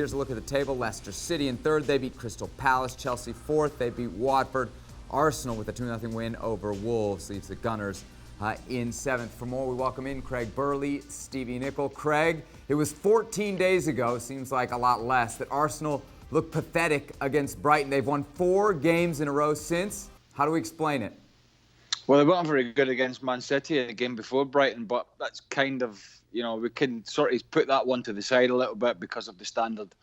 Here's a look at the table. Leicester City in third. They beat Crystal Palace. Chelsea fourth. They beat Watford. Arsenal with a 2-0 win over Wolves leaves the Gunners in seventh. For more, we welcome in Craig Burley, Steve Nicol. Craig, it was 14 days ago, seems like a lot less, that Arsenal looked pathetic against Brighton. They've won 4 games in a row since. How do we explain it? Well, they weren't very good against Man City in the game before Brighton, but that's kind of, we can sort of put that one to the side a little bit because of the standard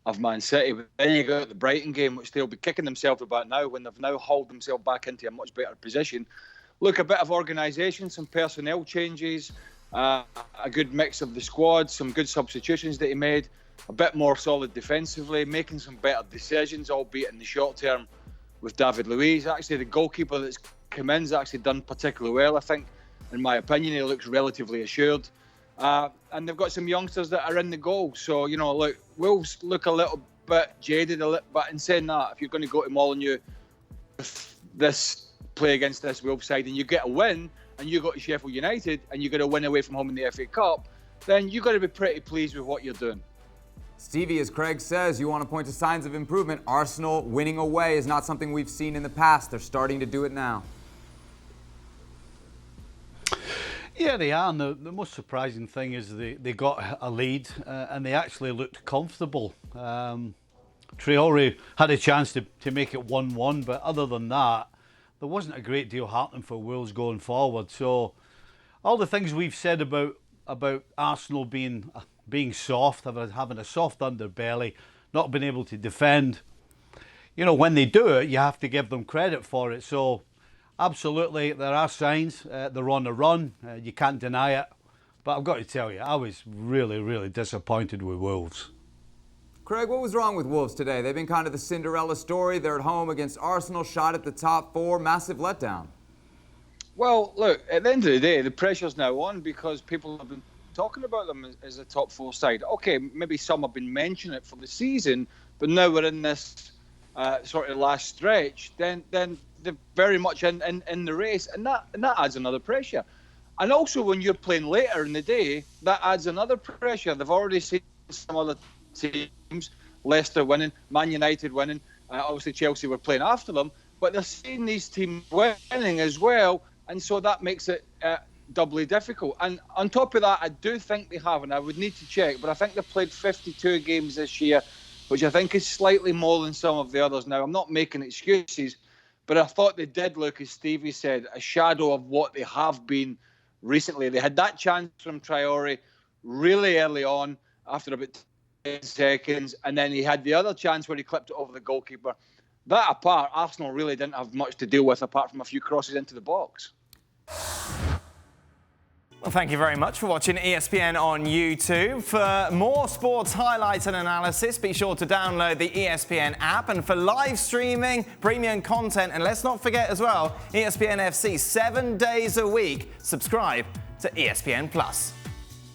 of Man City. But then you got the Brighton game, which they'll be kicking themselves about now when they've now hauled themselves back into a much better position. Look, a bit of organisation, some personnel changes, a good mix of the squad, some good substitutions that he made, a bit more solid defensively, making some better decisions, albeit in the short term with David Luiz. Actually, the goalkeeper that's come in's actually done particularly well, I think. In my opinion, he looks relatively assured. And they've got some youngsters that are in the goal. So, look, Wolves look a little bit jaded, but in saying that, if you're going to go to Molineux with this play against this Wolves side and you get a win and you go to Sheffield United and you get a win away from home in the FA Cup, then you've got to be pretty pleased with what you're doing. Stevie, as Craig says, you want to point to signs of improvement. Arsenal winning away is not something we've seen in the past. They're starting to do it now. Yeah, they are. And the most surprising thing is they got a lead and they actually looked comfortable. Traore had a chance to make it 1-1, but other than that, there wasn't a great deal happening for Wolves going forward. So all the things we've said about Arsenal being soft, having a soft underbelly, not being able to defend, when they do it, you have to give them credit for it. So absolutely, there are signs. They're on the run. You can't deny it. But I've got to tell you, I was really, really disappointed with Wolves. Craig, what was wrong with Wolves today? They've been kind of the Cinderella story. They're at home against Arsenal, shot at the top 4. Massive letdown. Well, look, at the end of the day, the pressure's now on because people have been talking about them as a top 4 side. Okay, maybe some have been mentioning it for the season, but now we're in this sort of last stretch, then they're very much in the race, and that adds another pressure. And also when you're playing later in the day, that adds another pressure. They've already seen some other teams, Leicester winning, Man United winning, obviously Chelsea were playing after them, but they're seeing these teams winning as well, and so that makes it doubly difficult. And on top of that, I do think they have, and I would need to check, but I think they've played 52 games this year, which I think is slightly more than some of the others. Now, I'm not making excuses, but I thought they did look, as Stevie said, a shadow of what they have been recently. They had that chance from Traore really early on, after about 10 seconds, and then he had the other chance where he clipped it over the goalkeeper. That apart, Arsenal really didn't have much to deal with apart from a few crosses into the box. Well, thank you very much for watching ESPN on YouTube. For more sports highlights and analysis, be sure to download the ESPN app. And for live streaming, premium content, and let's not forget as well, ESPN FC 7 days a week. Subscribe to ESPN+.